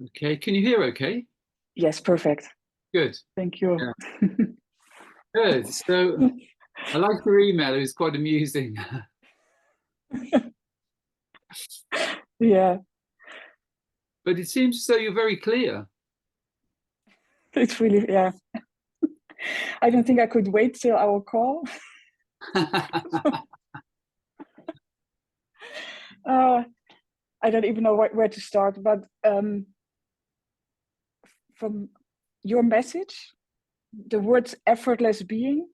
Okay, can you hear okay? Yes, perfect. Good. Thank you. Yeah. Good. So I liked your email. It was quite amusing. Yeah, But it seems as though you're very clear. it's really, yeah. I don't think I could wait till our call. I don't even know where to start, but from your message, the words effortless being,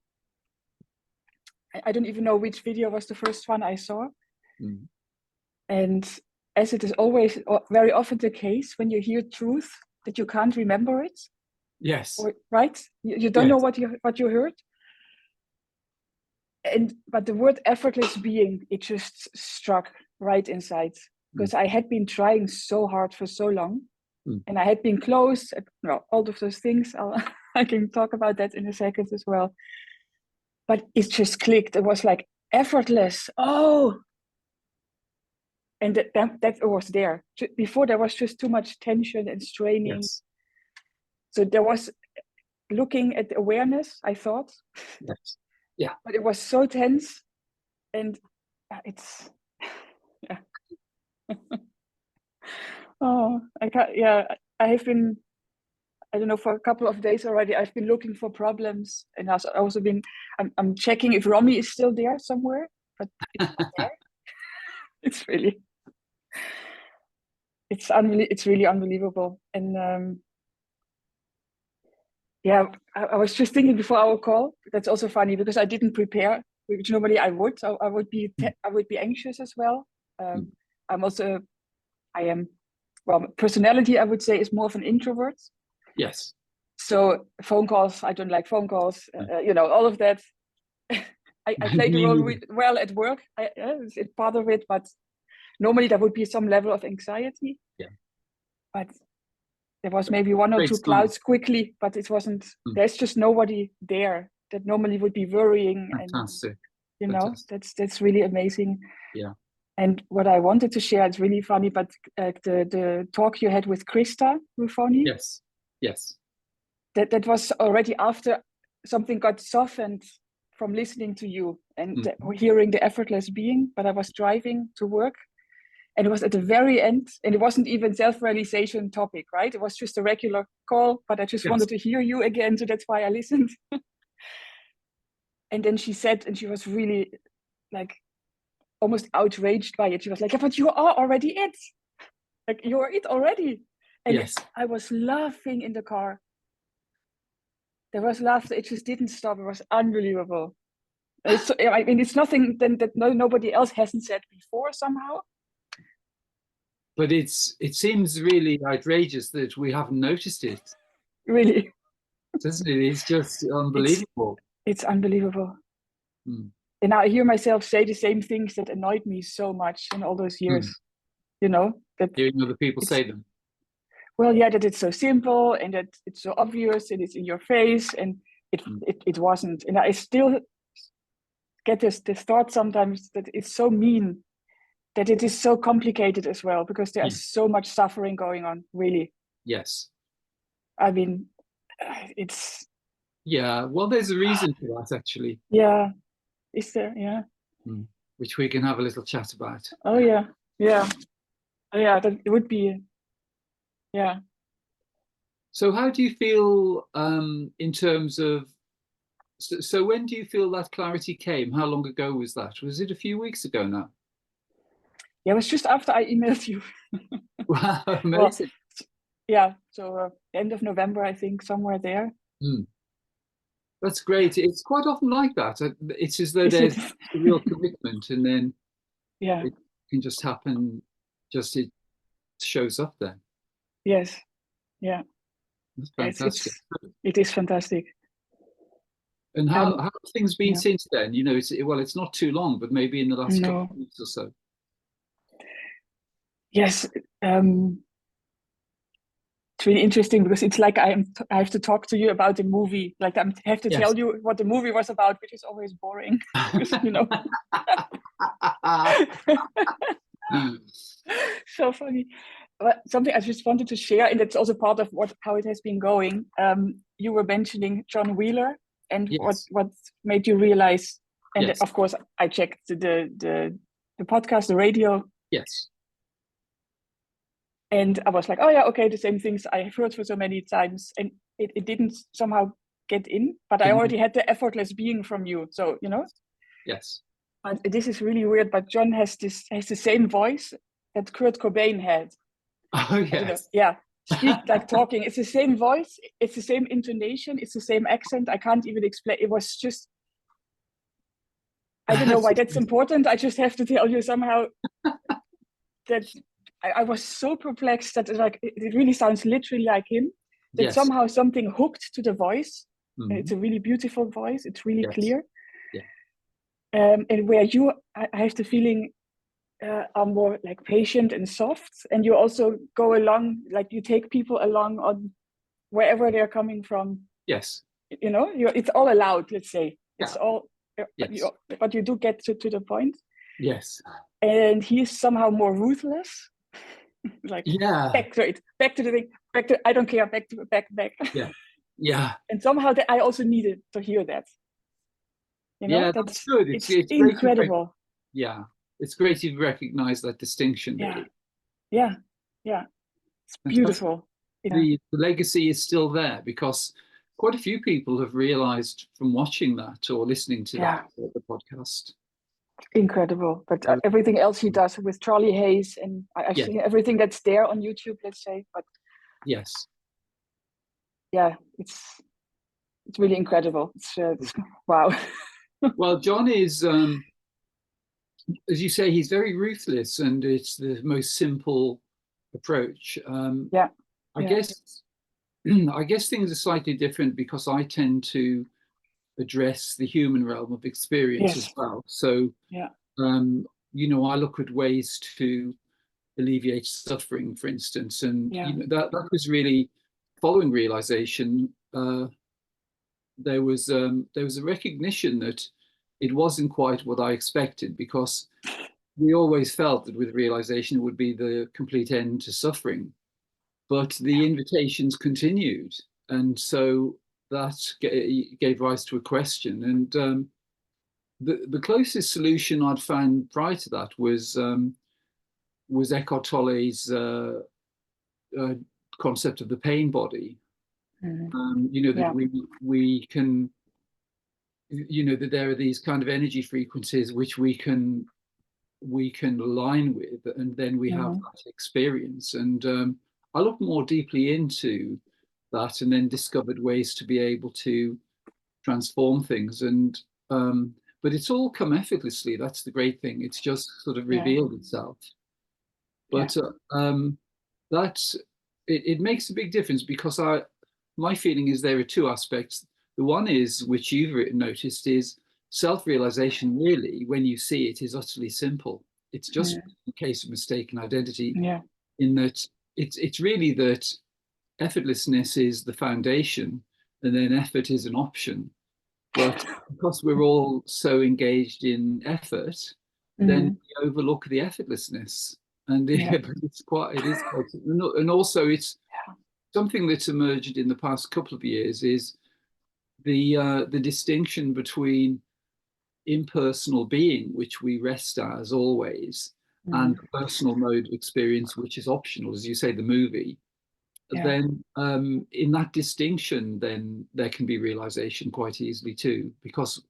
I don't even know which video was the first one I saw. Mm. And as it is always very often the case when you hear truth that you can't remember it. Yes. Or, right? You don't know what you heard. But the word effortless being, it just struck right inside, because I had been trying so hard for so long, and I had been close, all of those things. I can talk about that in a second as well. But it just clicked. It was like effortless. Oh, and that was there. Before there was just too much tension and straining. Yes. So there was looking at the awareness, I thought. Yes. Yeah. But it was so tense, and it's yeah. Oh, I can't. Yeah, I have been. I don't know, for a couple of days already. I've been looking for problems, and I've also been. I'm checking if Rommy is still there somewhere, but it's not there. It's really. It's really unbelievable, and yeah, I was just thinking before our call. That's also funny because I didn't prepare, which normally I would. So I would be anxious as well. I'm also. I am. Well, personality, I would say, is more of an introvert. Yes. So phone calls, I don't like phone calls. All of that. I play the role well at work. It's part of it, but normally there would be some level of anxiety. Yeah. But there was maybe one or two clouds quickly, but it wasn't. There's just nobody there that normally would be worrying. Fantastic. And that's really amazing. Yeah. And what I wanted to share, it's really funny, but the talk you had with Krista Ruffoni. Yes. Yes. That was already after something got softened from listening to you and hearing the effortless being. But I was driving to work, and it was at the very end, and it wasn't even self-realization topic, right? It was just a regular call, but I just wanted to hear you again, so that's why I listened. And then she said, and she was really like almost outraged by it. She was like, "Yeah, but you are already it. Like, you are it already." And I was laughing in the car. There was laughter. It just didn't stop. It was unbelievable. I mean, it's nothing that nobody else hasn't said before somehow. But it seems really outrageous that we haven't noticed it. Really, doesn't it? It's just unbelievable. It's unbelievable. And now I hear myself say the same things that annoyed me so much in all those years. That hearing other people say them. Well, yeah, that it's so simple and that it's so obvious and it's in your face, and it wasn't. And I still get this thought sometimes that it's so mean, that it is so complicated as well, because there's so much suffering going on, really. Yes. I mean, it's... Yeah, well, there's a reason for that, actually. Yeah. Is there? Yeah. Which we can have a little chat about. Oh, yeah. Yeah. Oh, yeah, that it would be... Yeah. So how do you feel in terms of... So when do you feel that clarity came? How long ago was that? Was it a few weeks ago now? Yeah, it was just after I emailed you. Wow, amazing. Well, yeah, so end of November, I think, somewhere there. That's great. It's quite often like that. It's as though there's a real commitment, and then it can just happen. Just it shows up then. Yes. Yeah. That's fantastic. It is fantastic. And how have things been since then? It's not too long, but maybe in the last couple of weeks or so. Yes. It's really interesting because it's like I have to talk to you about the movie. Like I have to tell you what the movie was about, which is always boring. So funny. something I just wanted to share, and it's also part of how it has been going. You were mentioning John Wheeler and what made you realize, and of course I checked the podcast, the radio. Yes. And I was like, oh yeah, okay, the same things I've heard for so many times, and it didn't somehow get in, but I already had the effortless being from you, so Yes. And this is really weird, but John has the same voice that Kurt Cobain had. Oh yes. Speak like talking. It's the same voice, it's the same intonation, it's the same accent. I can't even explain. It was just, I don't know why that's important. I just have to tell you somehow that I was so perplexed that it really sounds literally like him, that somehow something hooked to the voice. And it's a really beautiful voice. It's really clear. Yeah. And where I have the feeling are more like patient and soft, and you also go along, like you take people along on wherever they're coming from. Yes. It's all allowed, let's say. It's all, but you do get to the point. Yes. And he is somehow more ruthless. Back to it, back to the thing, back to, I don't care, back. Yeah. And somehow I also needed to hear that. That's good. It's incredible. It's great you've recognized that distinction. Yeah. It's beautiful. The legacy is still there, because quite a few people have realized from watching that or listening to the podcast. Incredible. But everything else he does with Charlie Hayes, and I've seen everything that's there on YouTube, let's say. But it's really incredible. It's wow. Well, John is, as you say, he's very ruthless, and it's the most simple approach. I guess things are slightly different because I tend to address the human realm of experience as well. So, I look at ways to alleviate suffering, for instance, and that was really following realization. There was a recognition that it wasn't quite what I expected, because we always felt that with realization it would be the complete end to suffering, but the invitations continued, and so that gave rise to a question. And the closest solution I'd found prior to that was Eckhart Tolle's concept of the pain body. That we can, that there are these kind of energy frequencies which we can align with, and then we have that experience. And I looked more deeply into that, and then discovered ways to be able to transform things. And but it's all come effortlessly. That's the great thing. It's just sort of revealed itself. But it makes a big difference, because my feeling is there are two aspects. The one is, which you've noticed, is self-realization. Really, when you see it, is utterly simple. It's just a case of mistaken identity. In that it's really that effortlessness is the foundation, and then effort is an option. But because we're all so engaged in effort, then we overlook the effortlessness. And it is quite, and also it's something that's emerged in the past couple of years is the distinction between impersonal being, which we rest as always, and personal mode of experience, which is optional, as you say, the movie. Then in that distinction, then there can be realization quite easily too, because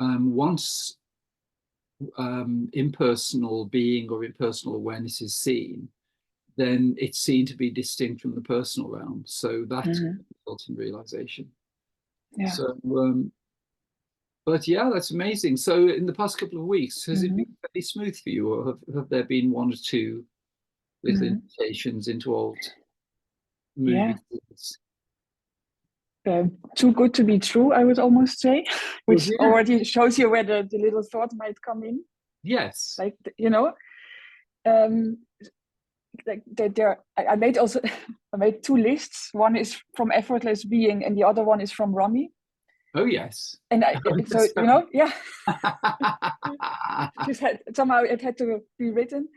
once impersonal being or impersonal awareness is seen, then it's seen to be distinct from the personal realm. So that results in realization. So, but that's amazing. So in the past couple of weeks, has it been fairly smooth for you, or have there been one or two little invitations into old movies? Too good to be true, I would almost say, which already shows you where the little thought might come in. Yes. Like, like I made two lists. One is from Effortless Being, and the other one is from Rommy. Oh yes. And just somehow it had to be written.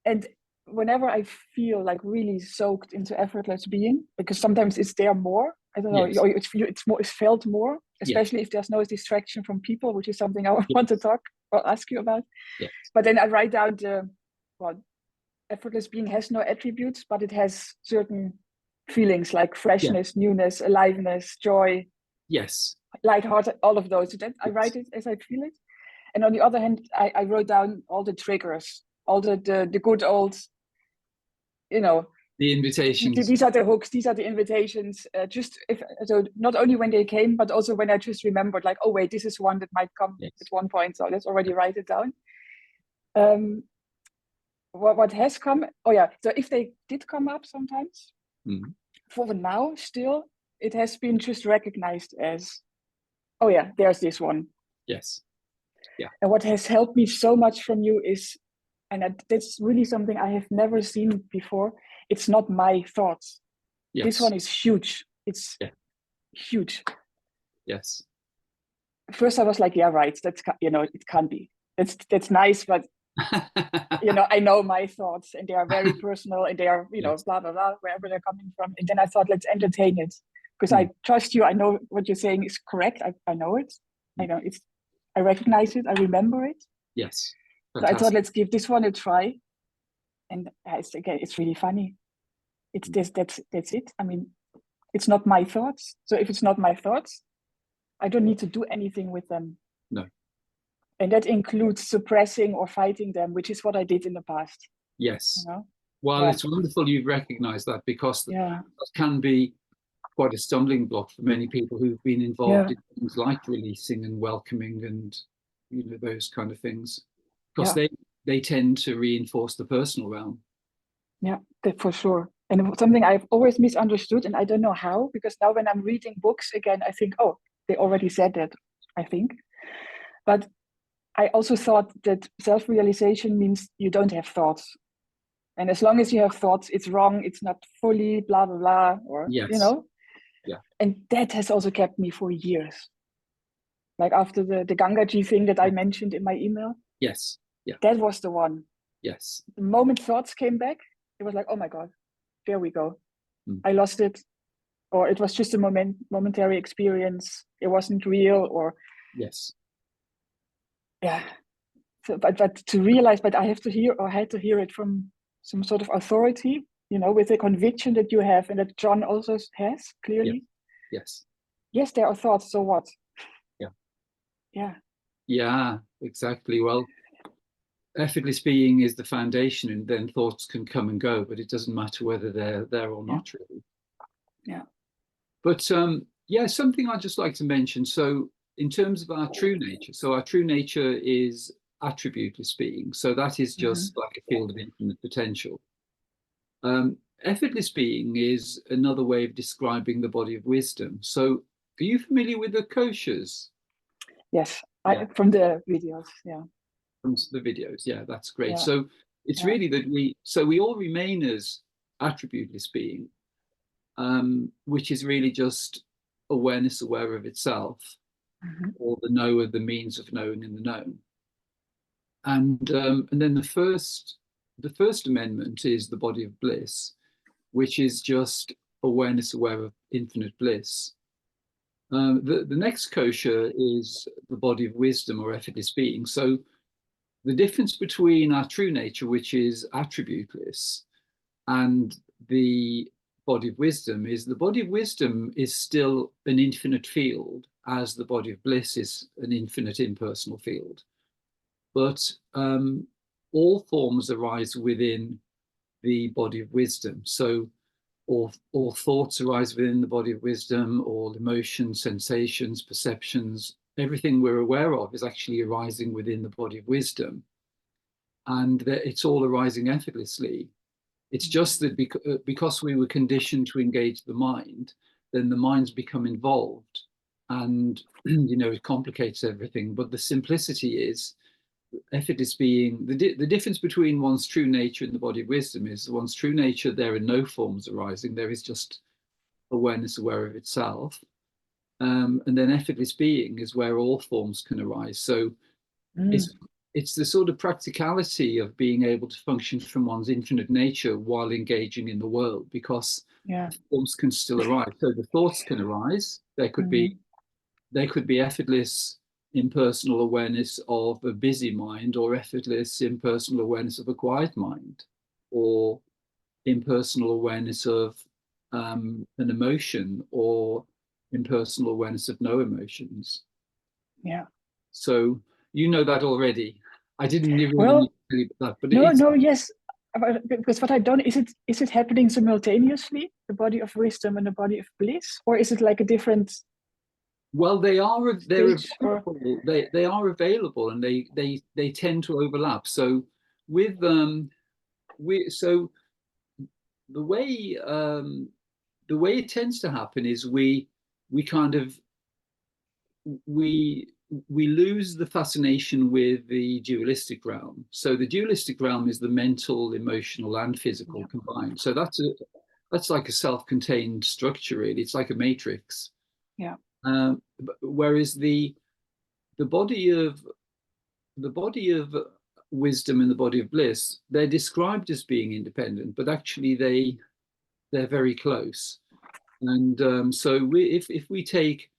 And whenever I feel like really soaked into effortless being, because sometimes it's there more. I don't know. Yes. It's felt more, especially if there's no distraction from people, which is something I want to talk or ask you about. Yes. But then I write down effortless being has no attributes, but it has certain feelings like freshness, newness, aliveness, joy. Yes. Lighthearted, all of those. That I write it as I feel it. And on the other hand, I wrote down all the triggers, all the good old, the invitations. These are the hooks. These are the invitations. So not only when they came, but also when I just remembered, like, oh wait, this is one that might come at one point. So let's already write it down. What has come? Oh yeah. So if they did come up sometimes, for now still, it has been just recognized as, oh yeah, there's this one. Yes. Yeah. And what has helped me so much from you is, and that's really something I have never seen before, it's not my thoughts. Yes. This one is huge. It's huge. Yes. First I was like, yeah, right. That's, it can't be. That's nice, but I know my thoughts and they are very personal and they are, blah, blah, blah, wherever they're coming from. And then I thought, let's entertain it because I trust you. I know what you're saying is correct. I know it. I know it's, I recognize it. I remember it. Yes. So I thought, let's give this one a try. And it's really funny. It's that's it. I mean, it's not my thoughts. So if it's not my thoughts, I don't need to do anything with them. No. And that includes suppressing or fighting them, which is what I did in the past. Yes. Well, it's wonderful you've recognized that because that can be quite a stumbling block for many people who've been involved in things like releasing and welcoming and those kind of things, because they tend to reinforce the personal realm. Yeah, that for sure. And something I've always misunderstood, and I don't know how, because now when I'm reading books again, I think, oh, they already said that, I think. But I also thought that self-realization means you don't have thoughts. And as long as you have thoughts, it's wrong, it's not fully blah, blah, blah, or, Yeah. And that has also kept me for years. Like after the Gangaji thing that I mentioned in my email. Yes. Yeah. That was the one. Yes. The moment thoughts came back, it was like, oh my God, there we go. I lost it. Or it was just a momentary experience. It wasn't real or. Yes. Yeah. So, but to realize, but I had to hear it from some sort of authority, with the conviction that you have and that John also has clearly. Yes. Yes, there are thoughts. So what? Yeah. Yeah. Yeah, exactly. Well, effortless being is the foundation, and then thoughts can come and go, but it doesn't matter whether they're there or not, really. Yeah. But something I'd just like to mention. So in terms of our true nature, so our true nature is attributeless being. So that is just like a field of infinite potential. Effortless being is another way of describing the body of wisdom. So are you familiar with the koshas? Yes, from the videos, From the videos, that's great. Yeah. So it's really that we all remain as attributeless being, which is really just awareness aware of itself, or the knower, the means of knowing in the known. And then the first amendment is the body of bliss, which is just awareness aware of infinite bliss. The next kosha is the body of wisdom or effortless being. So the difference between our true nature, which is attributeless, and the body of wisdom is the body of wisdom is still an infinite field, as the body of bliss is an infinite impersonal field. But all forms arise within the body of wisdom. So all thoughts arise within the body of wisdom, all emotions, sensations, perceptions, everything we're aware of is actually arising within the body of wisdom. And it's all arising effortlessly. It's just that because we were conditioned to engage the mind, then the mind's become involved and, it complicates everything. But the simplicity is effortless being, the difference between one's true nature and the body of wisdom is one's true nature, there are no forms arising. There is just awareness aware of itself. And then effortless being is where all forms can arise. So it's the sort of practicality of being able to function from one's infinite nature while engaging in the world, because forms can still arise. So the thoughts can arise. There could be effortless impersonal awareness of a busy mind, or effortless impersonal awareness of a quiet mind, or impersonal awareness of an emotion, or impersonal awareness of no emotions. Yeah. So you know that already. I didn't really need to tell you that, but yes. Because what I don't, is it happening simultaneously, the body of wisdom and the body of bliss, or is it like a different? Well, they're available. They are available, and they tend to overlap. So with so the way it tends to happen is we kind of we lose the fascination with the dualistic realm. So the dualistic realm is the mental, emotional, and physical combined. So that's like a self-contained structure, really. It's like a matrix. Yeah. Whereas the body of wisdom and the body of bliss, they're described as being independent, but actually they're very close. And so if we take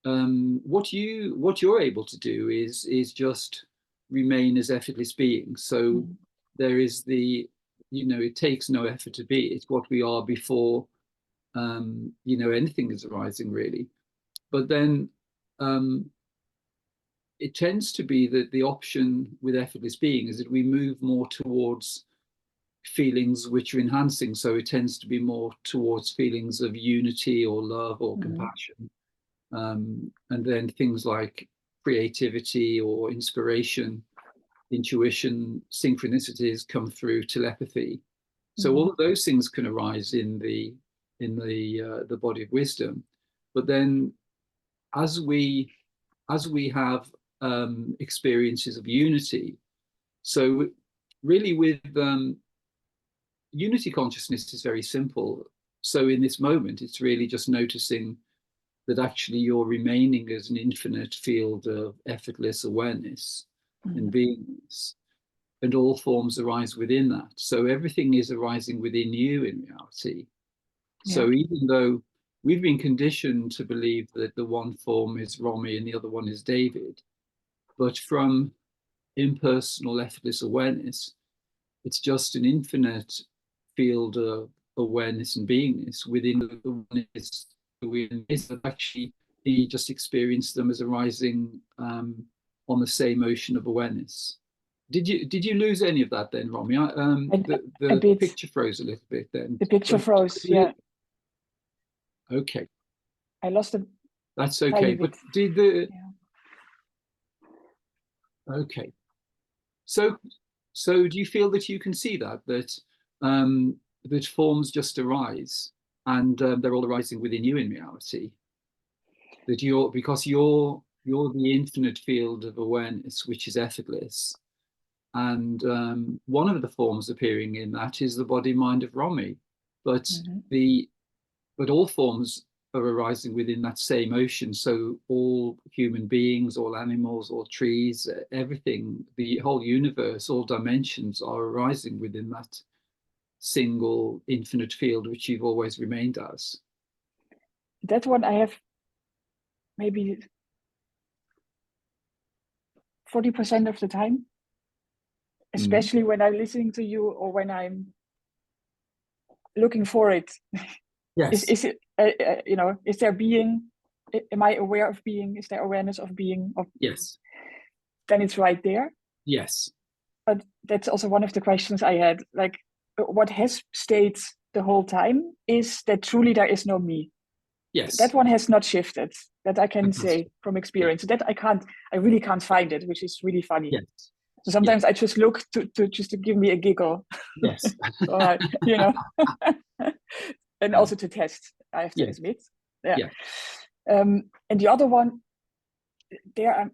what you're able to do is just remain as effortless beings. So there is it takes no effort to be. It's what we are before anything is arising, really. But then it tends to be that the option with effortless being is that we move more towards feelings which are enhancing. So it tends to be more towards feelings of unity or love or compassion. And then things like creativity or inspiration, intuition, synchronicities come through, telepathy. So all of those things can arise in the body of wisdom. But then as we have experiences of unity, so really with unity consciousness is very simple. So in this moment, it's really just noticing that actually you're remaining as an infinite field of effortless awareness and beingness, and all forms arise within that. So everything is arising within you in reality. So even though we've been conditioned to believe that the one form is Rommy and the other one is David, but from impersonal effortless awareness, it's just an infinite field of awareness and beingness within the oneness. That actually you just experience them as arising on the same ocean of awareness. Did you lose any of that then, Rommy? The picture froze a little bit then. The picture froze, yeah. Okay. I lost it. That's okay. But did okay. So do you feel that you can see that forms just arise, and they're all arising within you in reality? That because you're the infinite field of awareness, which is effortless. And one of the forms appearing in that is the body mind of Rommy. But but all forms are arising within that same ocean. So all human beings, all animals, all trees, everything, the whole universe, all dimensions are arising within that single infinite field, which you've always remained as. That one I have maybe 40% of the time, especially when I'm listening to you or when I'm looking for it. Yes. Is it is there being? Am I aware of being? Is there awareness of being? Yes. Then it's right there. Yes. But that's also one of the questions I had. Like, what has stayed the whole time is that truly there is no me. Yes. That one has not shifted. That I can say from experience. That I really can't find it, which is really funny. Yes. So sometimes I just look to just to give me a giggle. Yes. Or, and also to test, I have to admit. Yeah. And the other one, that's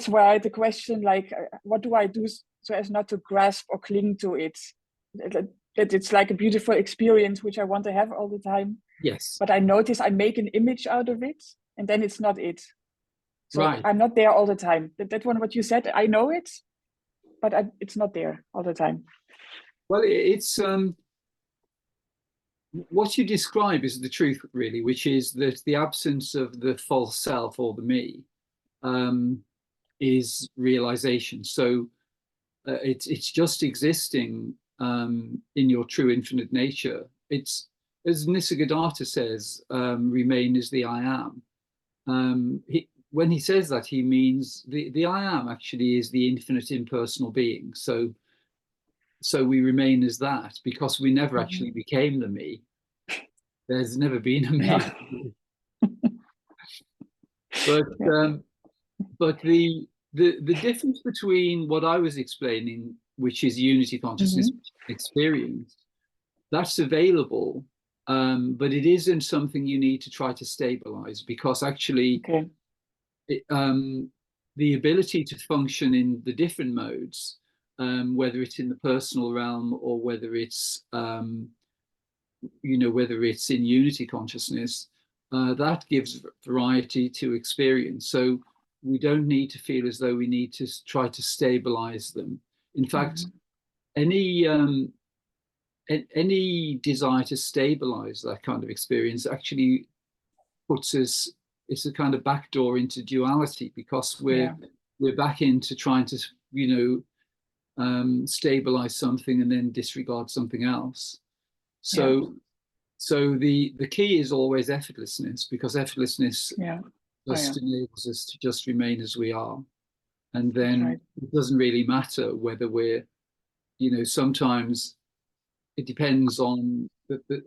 why the question, like, what do I do so as not to grasp or cling to it? That it's like a beautiful experience, which I want to have all the time. Yes. But I notice I make an image out of it, and then it's not it. So right. I'm not there all the time. That one, what you said, I know it, but it's not there all the time. Well, it's what you describe is the truth, really, which is that the absence of the false self or the me is realization. So it's just existing in your true infinite nature. It's, as Nisargadatta says, remain as the I am. When he says that, he means the I am actually is the infinite impersonal being. So we remain as that because we never actually became the me. There's never been a me. No. But the difference between what I was explaining, which is unity consciousness experience, that's available, but it isn't something you need to try to stabilize, because actually the ability to function in the different modes, whether it's in the personal realm or whether it's whether it's in unity consciousness, that gives variety to experience. So we don't need to feel as though we need to try to stabilize them. In fact, any desire to stabilize that kind of experience actually puts us, it's a kind of backdoor into duality, because we're back into trying to stabilize something and then disregard something else. So the key is always effortlessness, because effortlessness just enables us to just remain as we are. And then it doesn't really matter whether we're, sometimes it depends on,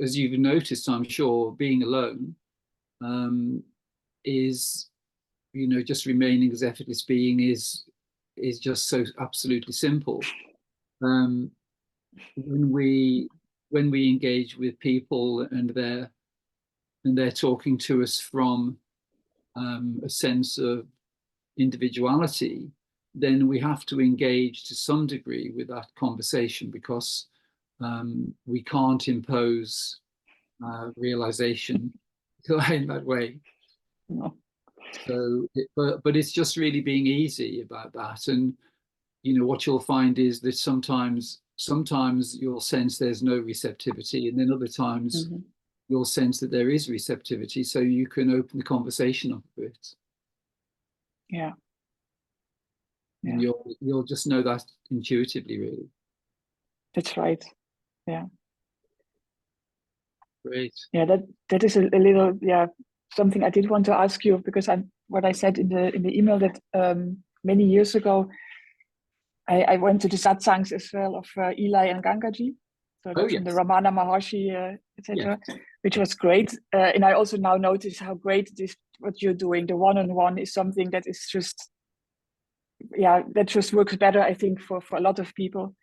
as you've noticed, I'm sure, being alone is, just remaining as effortless being is just so absolutely simple. When we engage with people and they're talking to us from a sense of individuality, then we have to engage to some degree with that conversation, because we can't impose realization in that way. No. So, but it's just really being easy about that. And what you'll find is that sometimes you'll sense there's no receptivity, and then other times you'll sense that there is receptivity, so you can open the conversation up a bit. And you'll just know that intuitively, really. That's right. Great. That is a little something I did want to ask you, because what I said in the email, that many years ago I went to the satsangs as well of Eli and Gangaji, so from the Ramana Maharshi, etc., which was great. And I also now notice how great this, what you're doing. The one-on-one is something that is just, that just works better, I think, for a lot of people.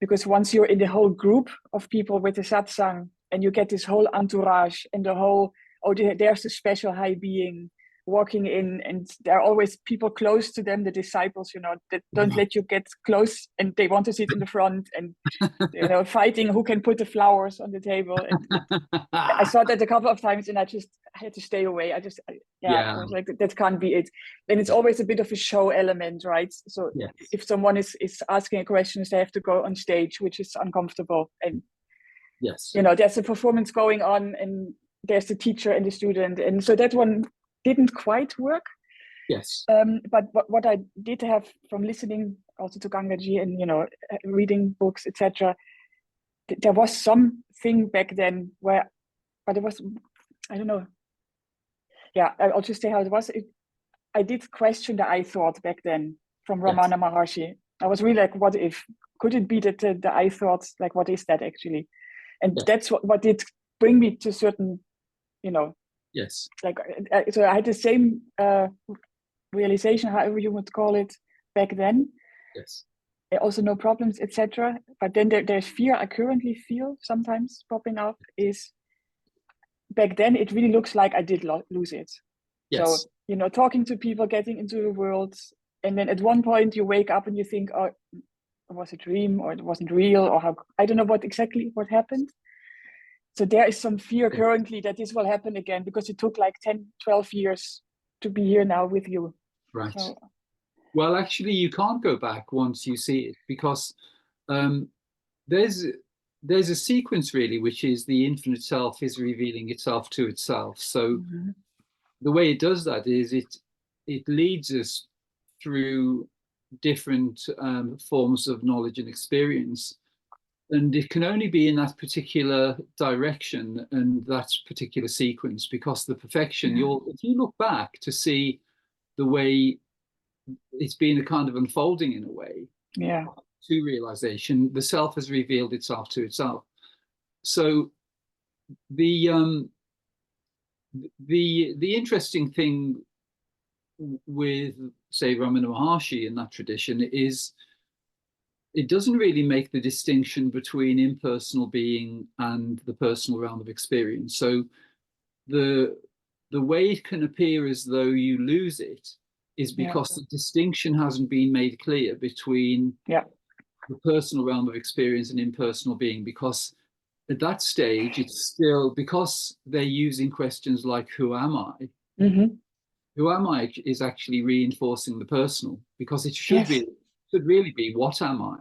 Because once you're in the whole group of people with the satsang, and you get this whole entourage and the whole, there's a special high being walking in, and there are always people close to them, the disciples, that don't let you get close, and they want to sit in the front, and fighting who can put the flowers on the table. And I saw that a couple of times, and I had to stay away. I was like, that can't be it. And it's always a bit of a show element, right? So if someone is asking a question, they have to go on stage, which is uncomfortable. And there's a performance going on, and there's the teacher and the student, and so that one didn't quite work. But what I did have from listening also to Gangaji and reading books, etc., there was something back then where, but it was, I don't know. I'll just say how it was. I did question the I thought back then from Ramana Maharshi. I was really like, what if? Could it be that the I thought, like, what is that actually? And that's what did bring me to certain, like, so I had the same realization, however you would call it, back then. Also no problems, etc. But then there's fear I currently feel sometimes popping up, is back then it really looks like I did lose it. So, talking to people, getting into the world, and then at one point you wake up and you think, oh, it was a dream, or it wasn't real, or how, I don't know what happened. So there is some fear currently that this will happen again, because it took like 10, 12 years to be here now with you. Right. So, Well, actually, you can't go back once you see it, because um, there's a sequence really, which is the infinite self is revealing itself to itself. So the way it does that is it leads us through different forms of knowledge and experience, and it can only be in that particular direction and that particular sequence, because the perfection, if you look back to see the way it's been a kind of unfolding in a way to realization, the self has revealed itself to itself. So the interesting thing with, say, Ramana Maharshi in that tradition is it doesn't really make the distinction between impersonal being and the personal realm of experience. So the way it can appear as though you lose it is because the distinction hasn't been made clear between the personal realm of experience and impersonal being, because at that stage it's still, because they're using questions like who am I, who am I is actually reinforcing the personal, because it should really be what am I,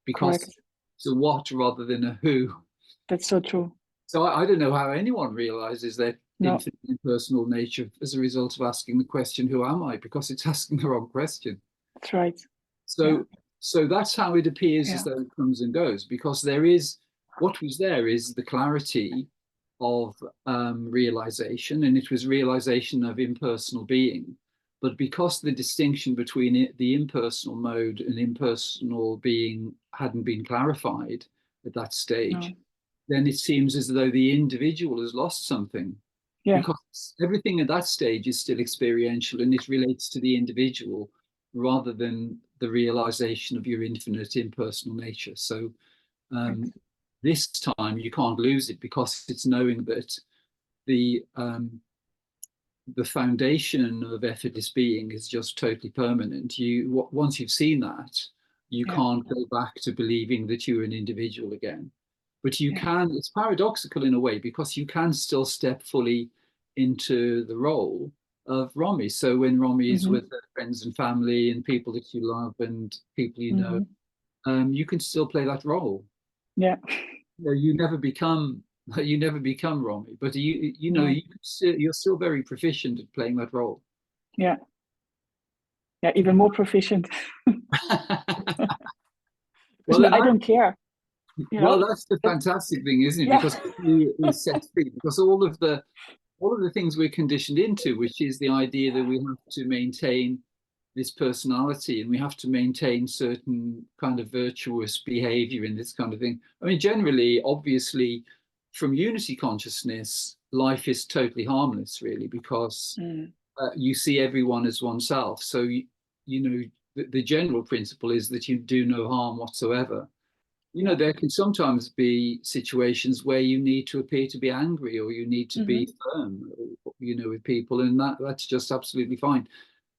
because it's a what rather than a who. That's so true. So I don't know how anyone realizes their infinite impersonal nature as a result of asking the question who am I, because it's asking the wrong question. That's right. So that's how it appears as though it comes and goes, because there is, what was there is the clarity of realization, and it was realization of impersonal being. But because the distinction between the impersonal mode and impersonal being hadn't been clarified at that stage, then it seems as though the individual has lost something. Because everything at that stage is still experiential, and it relates to the individual rather than the realization of your infinite impersonal nature. So this time you can't lose it, because it's knowing that the foundation of effortless being is just totally permanent. Once you've seen that, you can't go back to believing that you're an individual again. But you can, it's paradoxical in a way, because you can still step fully into the role of Rommy. So when Rommy is with her friends and family and people that you love and people you know, you can still play that role. You never become Rommy, but you're still very proficient at playing that role. Even more proficient. Well, I don't care. Well, that's the fantastic thing, isn't it? Because we set free, because all of the things we're conditioned into, which is the idea that we have to maintain this personality and we have to maintain certain kind of virtuous behavior and this kind of thing. I mean, generally, obviously, from unity consciousness, life is totally harmless, really, because you see everyone as oneself. So, the general principle is that you do no harm whatsoever. There can sometimes be situations where you need to appear to be angry, or you need to be firm, with people, and that's just absolutely fine.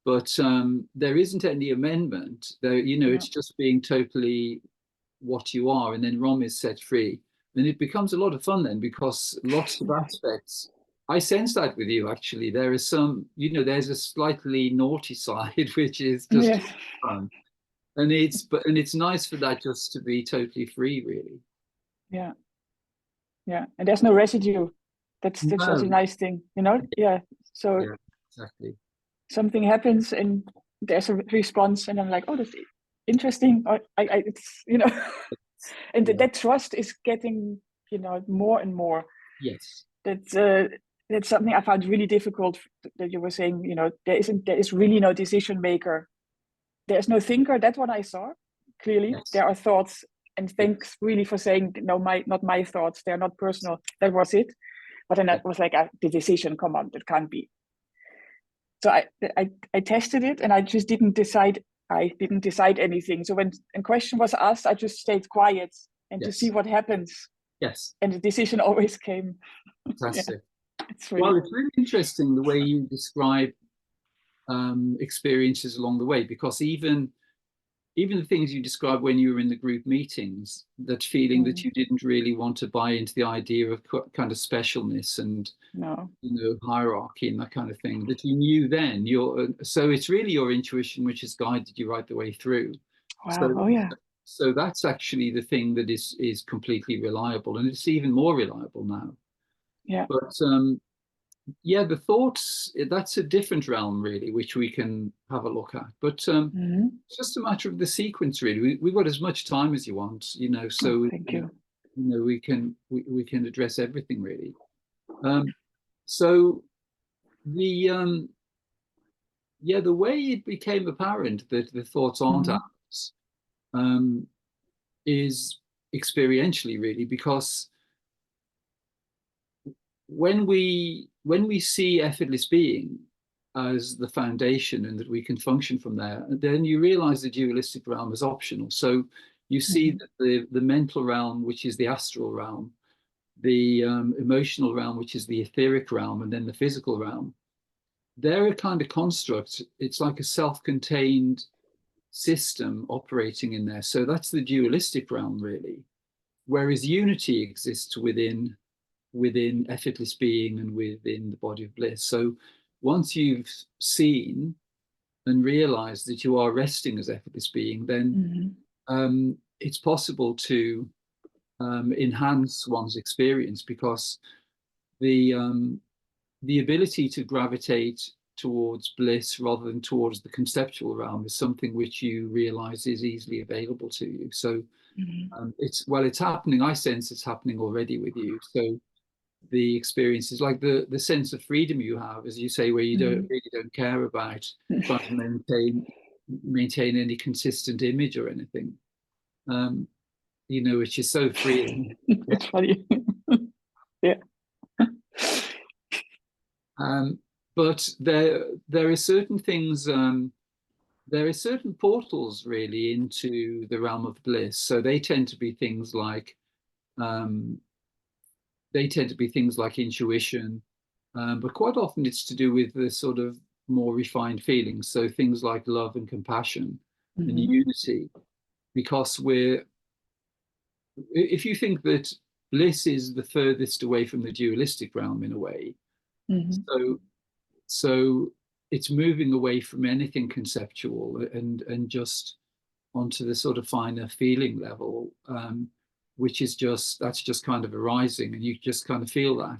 But there isn't any amendment. It's just being totally what you are, and then Rom is set free. And it becomes a lot of fun then, because lots of aspects. I sense that with you, actually. There is some, there's a slightly naughty side, which is just fun. And it's nice for that just to be totally free, really. And there's no residue. That's also a nice thing, So exactly. Something happens and there's a response, and I'm like, oh, that's interesting. Or it's and that trust is getting more and more. Yes. That's something I found really difficult. That you were saying, there is really no decision maker. There's no thinker. That's what I saw clearly. Yes. There are thoughts, and thanks really for saying no, not my thoughts. They're not personal. That was it. But then that was like the decision. Come on, that can't be. So I tested it, and I just didn't decide. I didn't decide anything. So when a question was asked, I just stayed quiet and to see what happens. Yes. And the decision always came. Fantastic. It's really interesting the way you describe experiences along the way, because even even the things you described when you were in the group meetings, that feeling that you didn't really want to buy into the idea of kind of specialness and hierarchy and that kind of thing, that you knew then. So it's really your intuition which has guided you right the way through. Wow. So that's actually the thing that is completely reliable, and it's even more reliable now. Yeah. But yeah, the thoughts, that's a different realm really, which we can have a look at. But it's just a matter of the sequence really. We've got as much time as you want, so thank you. We can address everything really. So the the way it became apparent that the thoughts aren't ours is experientially really, because when we see effortless being as the foundation and that we can function from there, then you realize the dualistic realm is optional. So you see that the mental realm, which is the astral realm, the emotional realm, which is the etheric realm, and then the physical realm, they're a kind of construct. It's like a self-contained system operating in there. So that's the dualistic realm really, whereas unity exists within effortless being and within the body of bliss. So once you've seen and realized that you are resting as effortless being, then it's possible to enhance one's experience, because the ability to gravitate towards bliss rather than towards the conceptual realm is something which you realize is easily available to you. So it's happening. I sense it's happening already with you. So the experiences, like the sense of freedom you have, as you say, where you don't care about trying to maintain any consistent image or anything, which is so freeing. It's funny. Yeah. But there are certain things. There are certain portals really into the realm of bliss. So they tend to be things like intuition, but quite often it's to do with the sort of more refined feelings. So things like love and compassion and unity, because if you think that bliss is the furthest away from the dualistic realm in a way, so it's moving away from anything conceptual and just onto the sort of finer feeling level, which is that's just kind of arising, and you just kind of feel that.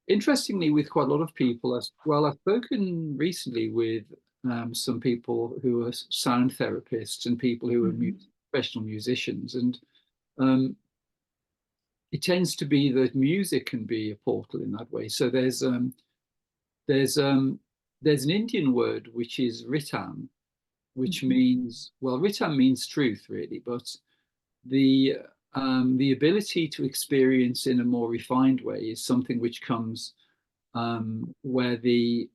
Interestingly, with quite a lot of people as well, I've spoken recently with some people who are sound therapists and people who are professional musicians, and it tends to be that music can be a portal in that way. So there's an Indian word which is ritam, which means, well, ritam means truth really, but the ability to experience in a more refined way is something which comes where the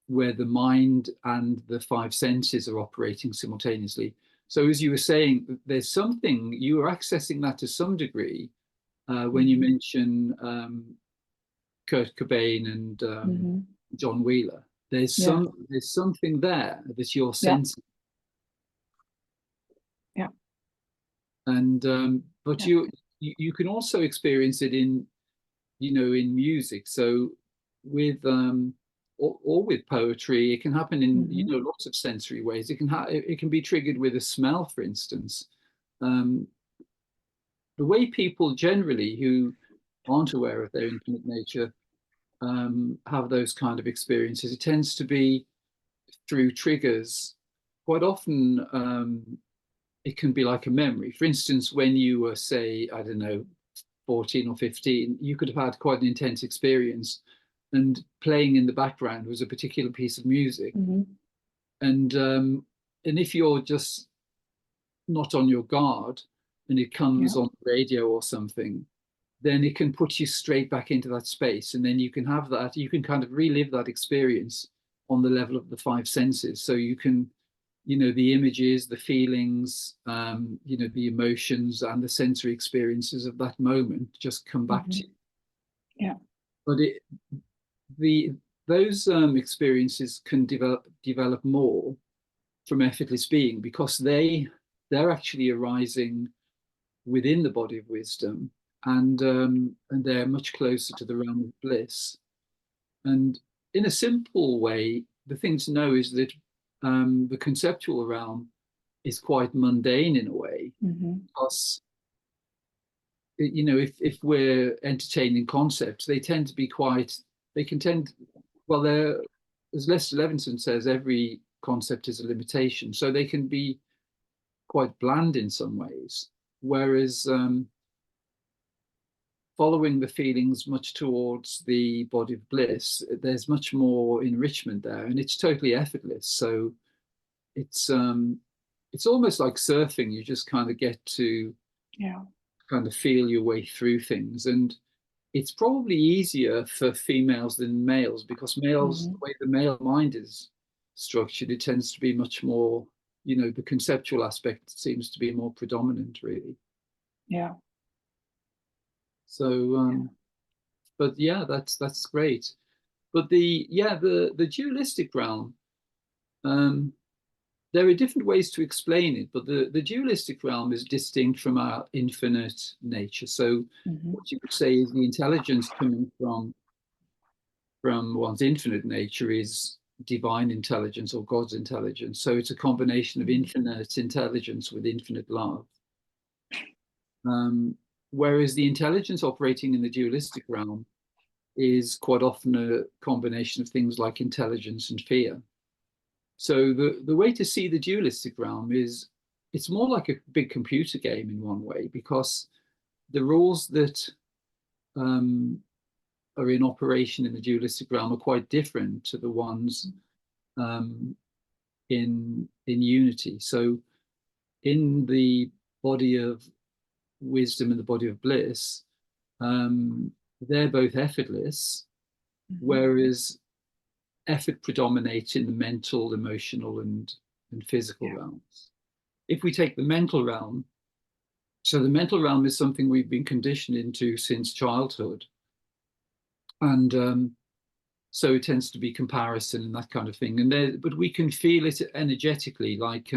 mind and the five senses are operating simultaneously. So as you were saying, there's something, you are accessing that to some degree when you mention Kurt Cobain and John Wheeler. There's something there that you're sensing. Yeah. And but you can also experience it in music. So with or with poetry, it can happen in lots of sensory ways. It can be triggered with a smell, for instance. The way people generally who aren't aware of their infinite nature have those kind of experiences, it tends to be through triggers. Quite often it can be like a memory. For instance, when you were, say, I don't know, 14 or 15, you could have had quite an intense experience, and playing in the background was a particular piece of music. And if you're just not on your guard and it comes on the radio or something, then it can put you straight back into that space, and then you can have that, you can kind of relive that experience on the level of the five senses. So you can, the images, the feelings, the emotions and the sensory experiences of that moment just come back to you. Yeah. But those experiences can develop more from effortless being, because they're actually arising within the body of wisdom, and they're much closer to the realm of bliss. And in a simple way, the thing to know is that the conceptual realm is quite mundane in a way, because if we're entertaining concepts, they tend to be well, as Lester Levinson says, every concept is a limitation, so they can be quite bland in some ways, whereas following the feelings much towards the body of bliss, there's much more enrichment there, and it's totally effortless. So it's almost like surfing. You just kind of get to kind of feel your way through things, and it's probably easier for females than males, because males, the way the male mind is structured, it tends to be much more, the conceptual aspect seems to be more predominant, really. Yeah. So, but yeah, that's great. But the dualistic realm, there are different ways to explain it, but the dualistic realm is distinct from our infinite nature. So what you could say is the intelligence coming from one's infinite nature is divine intelligence or God's intelligence. So it's a combination of infinite intelligence with infinite love. Whereas the intelligence operating in the dualistic realm is quite often a combination of things like intelligence and fear. So the way to see the dualistic realm is it's more like a big computer game in one way, because the rules that are in operation in the dualistic realm are quite different to the ones in unity. So in the body of wisdom and the body of bliss, they're both effortless, whereas effort predominates in the mental, emotional, and physical realms. If we take the mental realm, so the mental realm is something we've been conditioned into since childhood. And so it tends to be comparison and that kind of thing. But we can feel it energetically, like,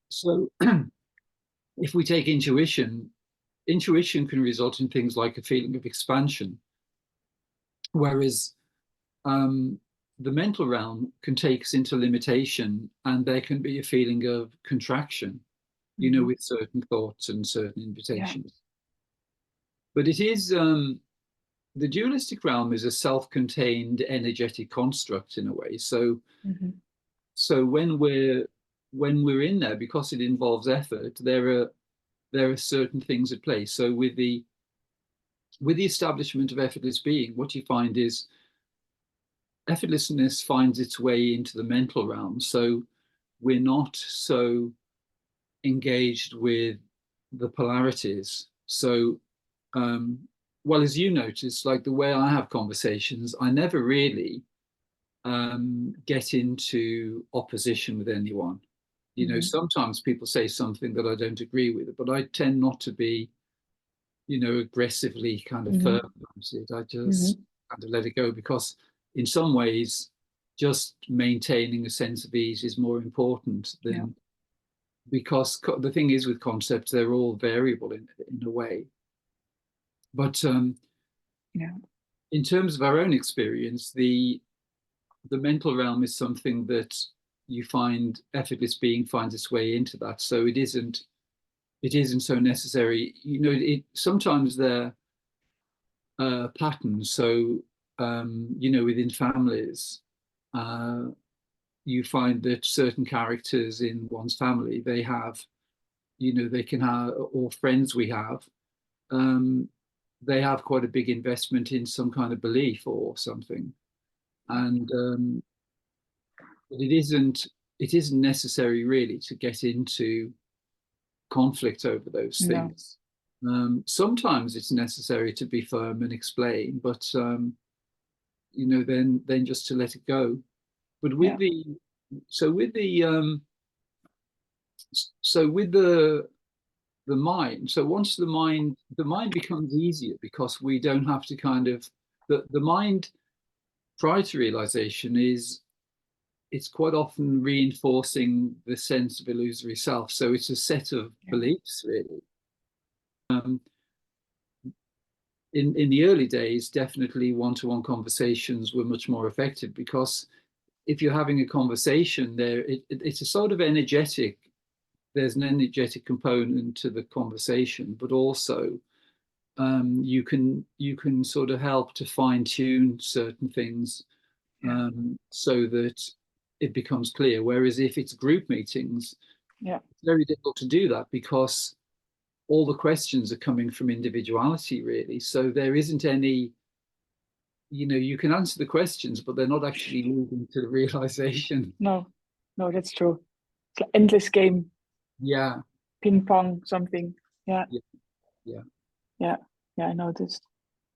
so if we take intuition can result in things like a feeling of expansion, whereas the mental realm can take us into limitation, and there can be a feeling of contraction, with certain thoughts and certain invitations. But it is the dualistic realm is a self-contained energetic construct in a way. So so when we're in there, because it involves effort, there are certain things at play. So with the establishment of effortless being, what you find is effortlessness finds its way into the mental realm. So we're not so engaged with the polarities. So, well, as you notice, like the way I have conversations, I never really get into opposition with anyone. Sometimes people say something that I don't agree with, but I tend not to be, aggressively kind of firm about it. I just kind of let it go, because in some ways, just maintaining a sense of ease is more important than, because the thing is with concepts, they're all variable in a way. But in terms of our own experience, the mental realm is something that you find effortless being finds its way into that. So it isn't so necessary. Sometimes there are patterns. So within families, you find that certain characters in one's family, they have, they can have, or friends we have, they have quite a big investment in some kind of belief or something. And it isn't necessary really to get into conflict over those things. Sometimes it's necessary to be firm and explain, but then just to let it go. But with the mind, so once the mind becomes easier, because we don't have to kind of the mind prior to realization is it's quite often reinforcing the sense of illusory self. So it's a set of beliefs, really. In the early days, definitely one-to-one conversations were much more effective, because if you're having a conversation there, it's a sort of energetic, there's an energetic component to the conversation, but also you can sort of help to fine tune certain things so that it becomes clear. Whereas if it's group meetings, it's very difficult to do that, because all the questions are coming from individuality, really. So there isn't any, you can answer the questions, but they're not actually leading to the realization. No, that's true. It's an endless game. Yeah. Ping pong, something. Yeah. I noticed.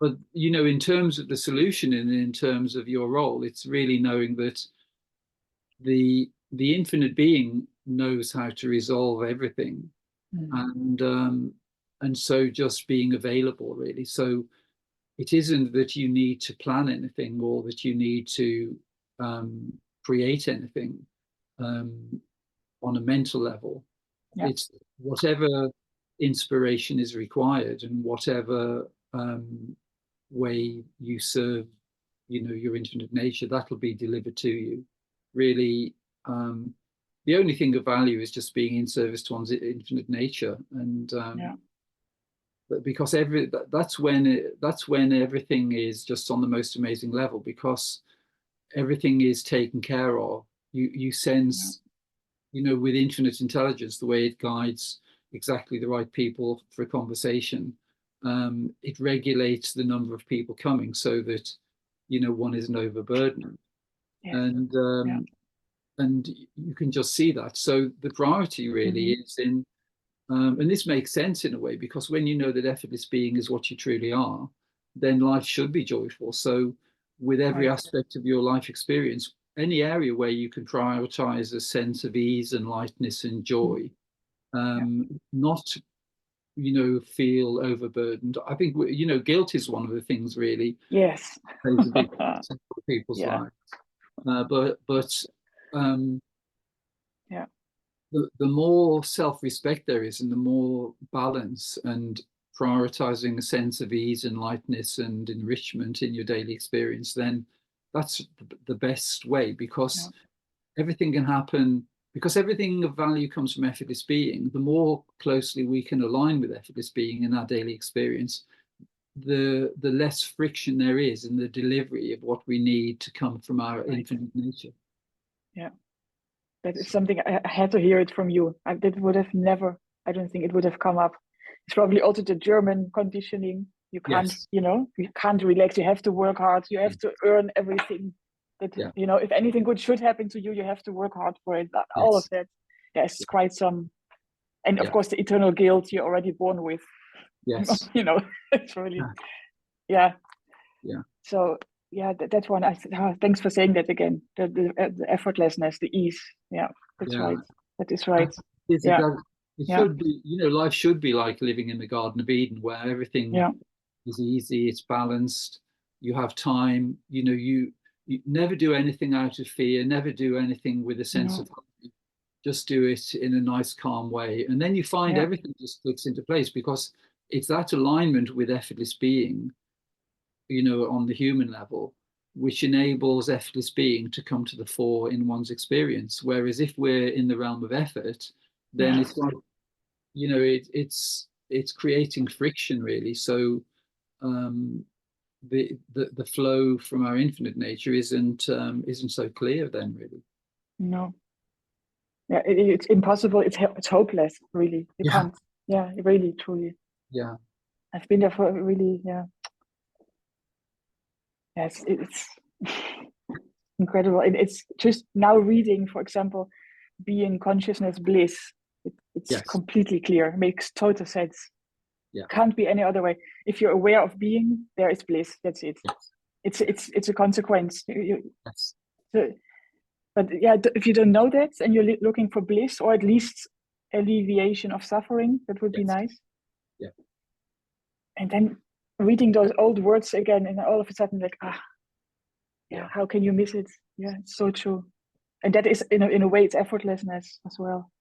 But, in terms of the solution and in terms of your role, it's really knowing that the infinite being knows how to resolve everything. And so just being available, really. So it isn't that you need to plan anything or that you need to create anything on a mental level. It's whatever inspiration is required and whatever way you serve, your infinite nature, that'll be delivered to you. Really, the only thing of value is just being in service to one's infinite nature, and because that's when everything is just on the most amazing level, because everything is taken care of. You sense, with infinite intelligence, the way it guides exactly the right people for a conversation. It regulates the number of people coming so that one isn't overburdened, and you can just see that. So the priority really is in. And this makes sense in a way, because when you know that effortless being is what you truly are, then life should be joyful. So with every aspect of your life experience, any area where you can prioritize a sense of ease and lightness and joy, not, feel overburdened. I think, guilt is one of the things really. Yes. Plays a big part in people's lives. The more self-respect there is, and the more balance and prioritizing a sense of ease and lightness and enrichment in your daily experience, then that's the best way, because everything can happen, because everything of value comes from effortless being. The more closely we can align with effortless being in our daily experience, the less friction there is in the delivery of what we need to come from our infinite nature. That is something I had to hear it from you. That would have never, I don't think it would have come up. It's probably also the German conditioning. You can't, you can't relax. You have to work hard. You have to earn everything. That, if anything good should happen to you, you have to work hard for it. All of that. It's quite some, and of course the eternal guilt you're already born with. Yes. It's really, So that one. Thanks for saying that again. The effortlessness, the ease. That's right. That is right. It should be. Life should be like living in the Garden of Eden, where everything is easy. It's balanced. You have time. You never do anything out of fear. Never do anything with a sense of hurry. Just do it in a nice, calm way, and then you find everything just clicks into place, because it's that alignment with effortless being, on the human level, which enables effortless being to come to the fore in one's experience. Whereas if we're in the realm of effort, then it's like, it's creating friction, really. So the flow from our infinite nature isn't so clear then, really. No. It's impossible. It's hopeless, really. You can't. Really, truly. I've been there for really. Yes, it's incredible. It's just now reading, for example, Being Consciousness Bliss. It's completely clear. It makes total sense. Can't be any other way. If you're aware of being, there is bliss. That's it. It's a consequence. But if you don't know that and you're looking for bliss, or at least alleviation of suffering, that would be nice. And then reading those old words again, and all of a sudden, like, how can you miss it? It's so true. and that is in a way it's effortlessness as well.